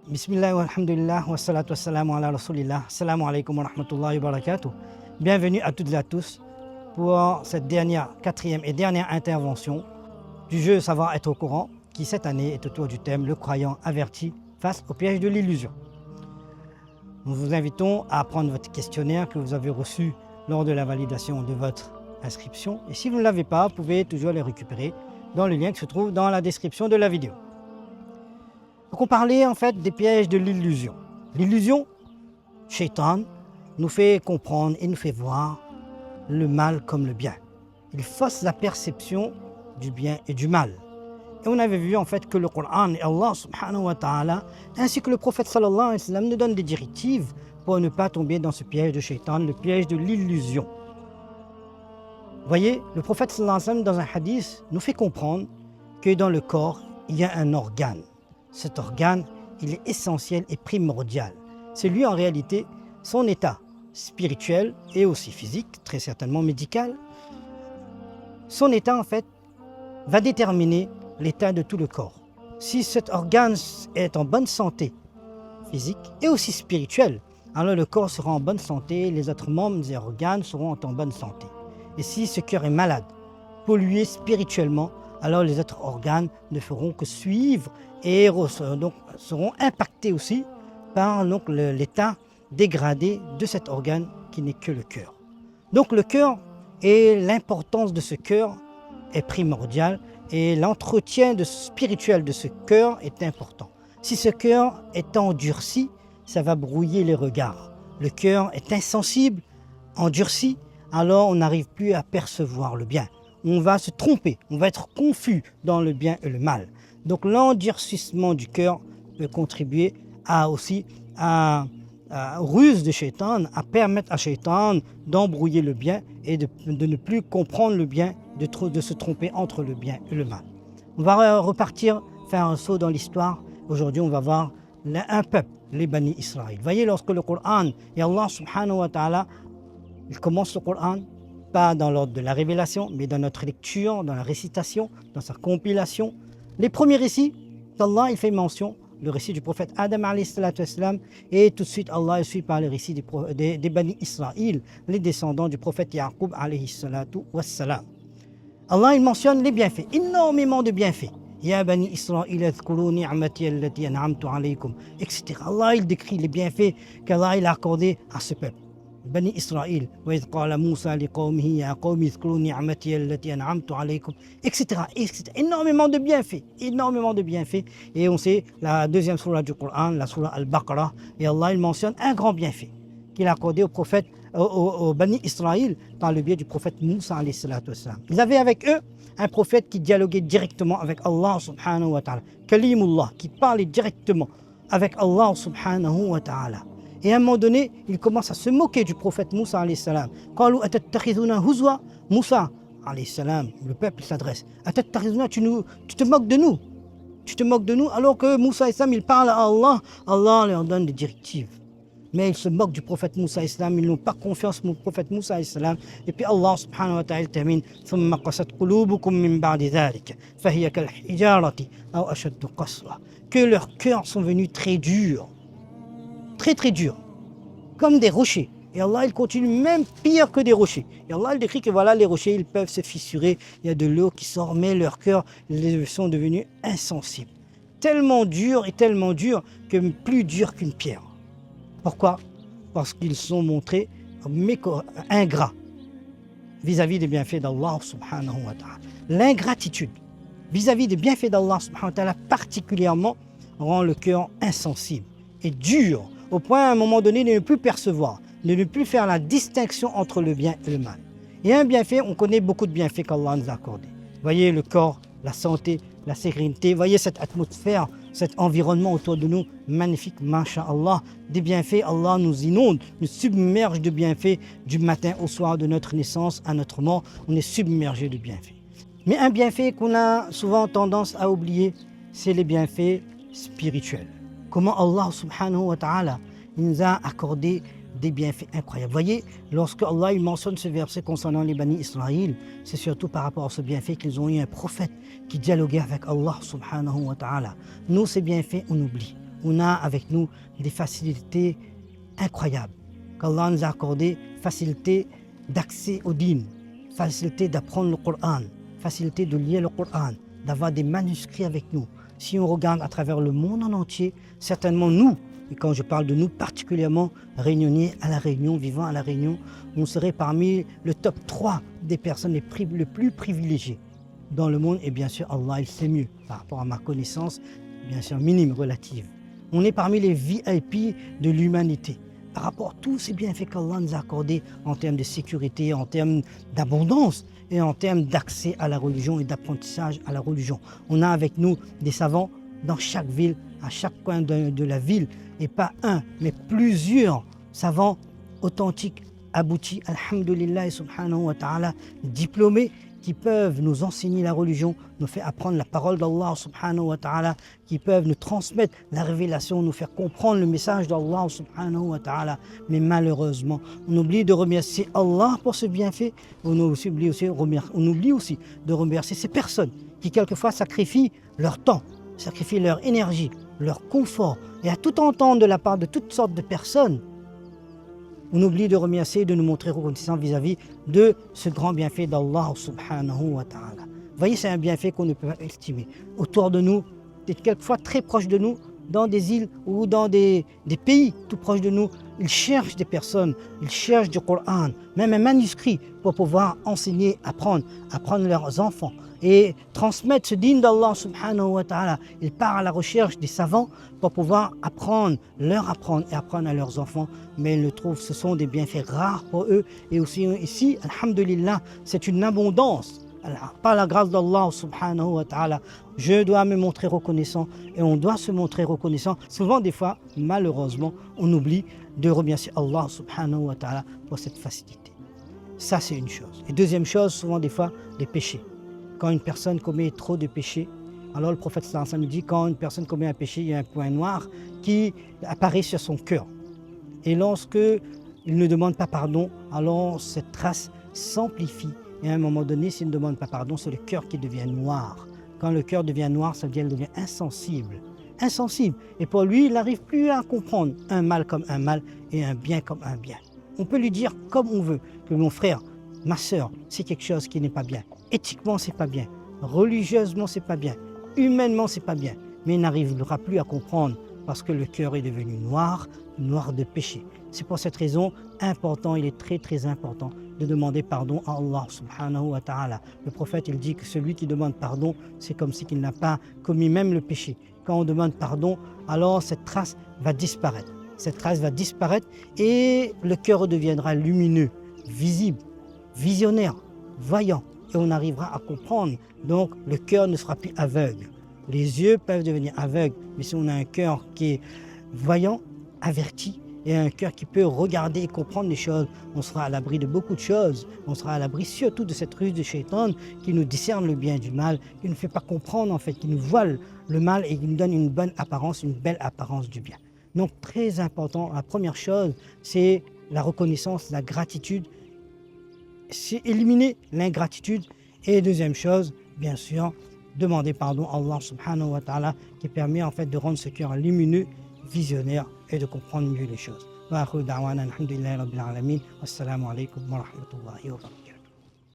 Bismillah wa alhamdulillah wa salatu wa salamu ala rasulillah. Assalamu alaikum wa rahmatullahi wa barakatuh. Bienvenue à toutes et à tous pour cette quatrième et dernière intervention du jeu Savoir être au courant qui cette année est autour du thème Le croyant averti face au piège de l'illusion. Nous vous invitons à prendre votre questionnaire que vous avez reçu lors de la validation de votre inscription. Et si vous ne l'avez pas, vous pouvez toujours les récupérer dans le lien qui se trouve dans la description de la vidéo. Donc on parlait en fait des pièges de l'illusion. L'illusion, Shaitan, nous fait comprendre et nous fait voir le mal comme le bien. Il fausse la perception du bien et du mal. Et on avait vu en fait que le Coran et Allah subhanahu wa ta'ala, ainsi que le prophète sallallahu alayhi wa sallam, nous donnent des directives pour ne pas tomber dans ce piège de Shaitan, le piège de l'illusion. Vous voyez, le prophète sallallahu alayhi wa sallam, dans un hadith, nous fait comprendre que dans le corps, il y a un organe. Cet organe, il est essentiel et primordial. C'est lui en réalité, son état spirituel et aussi physique, très certainement médical. Son état en fait va déterminer l'état de tout le corps. Si cet organe est en bonne santé physique et aussi spirituelle, alors le corps sera en bonne santé, les autres membres et organes seront en bonne santé. Et si ce cœur est malade, pollué spirituellement, alors les autres organes ne feront que suivre et donc, seront impactés aussi par l'état dégradé de cet organe qui n'est que le cœur. Donc le cœur et l'importance de ce cœur est primordial et l'entretien spirituel de ce cœur est important. Si ce cœur est endurci, ça va brouiller les regards. Le cœur est insensible, endurci, alors on n'arrive plus à percevoir le bien. On va se tromper, on va être confus dans le bien et le mal. Donc l'endurcissement du cœur peut contribuer à ruse de Shaitan, à permettre à Shaitan d'embrouiller le bien et de ne plus comprendre le bien, de se tromper entre le bien et le mal. On va repartir, faire un saut dans l'histoire. Aujourd'hui, on va voir un peuple, les Bani Israël. Vous voyez, lorsque le Coran et Allah subhanahu wa ta'ala, il commence le Coran, pas dans l'ordre de la révélation, mais dans notre lecture, dans la récitation, dans sa compilation. Les premiers récits d'Allah, il fait mention, le récit du prophète Adam alayhi salatu wassalam, et tout de suite Allah suit par les récits des Bani Israël, les descendants du prophète Yaqub alayhi salatu wassalam. Allah il mentionne les bienfaits, énormément de bienfaits. Ya Bani Israël adhkuru ni'mati allati an'amtu alaykum, etc. Allah il décrit les bienfaits qu'Allah il a accordés à ce peuple. Bani Israël, وَإِذْ قَالَ مُوسَى لِقَوْمِهِ يَا قَوْمِ اذْكُرُوا نِعْمَتِيَ الَّتِي أَنْعَمْتُ عَلَيْكُمْ, etc. Énormément de bienfaits, énormément de bienfaits. Et on sait, la deuxième sourate du Coran, la sourate Al-Baqarah, et Allah il mentionne un grand bienfait qu'il a accordé au prophète, aux Bani Israël, par le biais du prophète Moussa alayhi salatu wassalam. Ils avaient avec eux un prophète qui dialoguait directement avec Allah subhanahu wa ta'ala, Kalimullah, qui parlait directement avec Allah subhanahu wa ta'ala. Et à un moment donné, il commence à se moquer du prophète Moussa alayhi salam. Qalu atattakhidhuna huzwa, Moussa alayhi salam, le peuple s'adresse. Atattakhidhuna, tu te moques de nous. Tu te moques de nous alors que Moussa alayhi salam, il parle à Allah. Allah leur donne des directives. Mais ils se moquent du prophète Moussa alayhi salam, ils n'ont pas confiance au prophète Moussa alayhi salam. Et puis Allah subhanahu wa ta'ala termine ثم قست قلوبكم من بعد ذلك فهي كالحجارة أو أشد قسوة. Que leurs cœurs sont venus très durs. Très dur, comme des rochers. Et Allah, il continue même pire que des rochers. Et Allah, il décrit que voilà, les rochers, ils peuvent se fissurer. Il y a de l'eau qui sort, mais leurs cœurs sont devenus insensibles. Tellement dur que plus dur qu'une pierre. Pourquoi? Parce qu'ils sont montrés ingrats vis-à-vis des bienfaits d'Allah subhanahu wa ta'ala. L'ingratitude vis-à-vis des bienfaits d'Allah subhanahu wa ta'ala particulièrement rend le cœur insensible et dur, au point à un moment donné de ne plus percevoir, de ne plus faire la distinction entre le bien et le mal. Et un bienfait, on connaît beaucoup de bienfaits qu'Allah nous a accordés. Voyez le corps, la santé, la sérénité, voyez cette atmosphère, cet environnement autour de nous, magnifique, masha'Allah. Des bienfaits, Allah nous inonde, nous submerge de bienfaits du matin au soir de notre naissance à notre mort, on est submergé de bienfaits. Mais un bienfait qu'on a souvent tendance à oublier, c'est les bienfaits spirituels. Comment Allah subhanahu wa ta'ala nous a accordé des bienfaits incroyables. Voyez, lorsque Allah il mentionne ce verset concernant les Bani Israël, c'est surtout par rapport à ce bienfait qu'ils ont eu un prophète qui dialoguait avec Allah subhanahu wa ta'ala. Nous, ces bienfaits, on oublie. on a avec nous des facilités incroyables qu'Allah nous a accordées, facilité d'accès au dîn, facilité d'apprendre le Coran, facilité de lire le Coran, d'avoir des manuscrits avec nous. Si on regarde à travers le monde en entier, certainement nous, et quand je parle de nous particulièrement, réunionnais à La Réunion, vivant à La Réunion, on serait parmi le top 3 des personnes les plus privilégiées dans le monde. Et bien sûr, Allah, il sait mieux par rapport à ma connaissance, bien sûr minime, relative. On est parmi les VIP de l'humanité. Par rapport à tous ces bienfaits qu'Allah nous a accordés en termes de sécurité, en termes d'abondance et en termes d'accès à la religion et d'apprentissage à la religion. On a avec nous des savants dans chaque ville, à chaque coin de la ville, et pas un, mais plusieurs savants authentiques, aboutis, alhamdulillah et subhanahu wa ta'ala, diplômés, qui peuvent nous enseigner la religion, nous faire apprendre la parole d'Allah subhanahu wa ta'ala, qui peuvent nous transmettre la révélation, nous faire comprendre le message d'Allah subhanahu wa ta'ala. Mais malheureusement, on oublie de remercier Allah pour ce bienfait, on oublie aussi de remercier ces personnes qui quelquefois sacrifient leur temps, sacrifient leur énergie, leur confort, et à tout entendre de la part de toutes sortes de personnes. On oublie de remercier et de nous montrer reconnaissants vis-à-vis de ce grand bienfait d'Allah subhanahu wa ta'ala. Vous voyez, c'est un bienfait qu'on ne peut pas estimer. Autour de nous, quelquefois très proche de nous, dans des îles ou dans des pays tout proches de nous, ils cherchent des personnes, ils cherchent du Coran, même un manuscrit pour pouvoir enseigner, apprendre leurs enfants et transmettre ce dîn d'Allah subhanahu wa ta'ala. Ils partent à la recherche des savants pour pouvoir leur apprendre et apprendre à leurs enfants. Mais ils le trouvent, ce sont des bienfaits rares pour eux. Et aussi ici, alhamdulillah, c'est une abondance. Alors, par la grâce d'Allah subhanahu wa ta'ala, je dois me montrer reconnaissant et on doit se montrer reconnaissant. Souvent, des fois, malheureusement, on oublie de remercier Allah subhanahu wa ta'ala pour cette facilité. Ça, c'est une chose. Et deuxième chose, souvent, des fois, les péchés. Quand une personne commet trop de péchés, alors le prophète sallallahu alayhi wa sallam dit, quand une personne commet un péché, il y a un point noir qui apparaît sur son cœur. Et lorsque il ne demande pas pardon, alors cette trace s'amplifie. Et à un moment donné, s'il ne demande pas pardon, c'est le cœur qui devient noir. Quand le cœur devient noir, ça veut dire qu'il devient insensible. Insensible. Et pour lui, il n'arrive plus à comprendre un mal comme un mal et un bien comme un bien. On peut lui dire comme on veut que mon frère, ma sœur, c'est quelque chose qui n'est pas bien. Éthiquement, c'est pas bien. Religieusement, c'est pas bien. Humainement, c'est pas bien. Mais il n'arrivera plus à comprendre parce que le cœur est devenu noir, noir de péché. C'est pour cette raison important, il est très très important de demander pardon à Allah subhanahu wa ta'ala. Le prophète, il dit que celui qui demande pardon, c'est comme si qu'il n'a pas commis même le péché. Quand on demande pardon, alors cette trace va disparaître. Cette trace va disparaître et le cœur deviendra lumineux, visible, visionnaire, voyant. Et on arrivera à comprendre. Donc le cœur ne sera plus aveugle. Les yeux peuvent devenir aveugles, mais si on a un cœur qui est voyant, averti, et un cœur qui peut regarder et comprendre les choses, on sera à l'abri de beaucoup de choses. On sera à l'abri surtout de cette ruse de Shaitan qui nous discerne le bien du mal, qui ne fait pas comprendre en fait, qui nous voile le mal et qui nous donne une bonne apparence, une belle apparence du bien. Donc très important, la première chose, c'est la reconnaissance, la gratitude. C'est éliminer l'ingratitude. Et deuxième chose, bien sûr, demander pardon à Allah subhanahu wa ta'ala qui permet en fait de rendre ce cœur lumineux, visionnaire et de comprendre mieux les choses. Wa akhiru da'wana alhamdulillahi rabbil alamin. Wassalamu alaikum wa rahmatullahi wa barakatuh.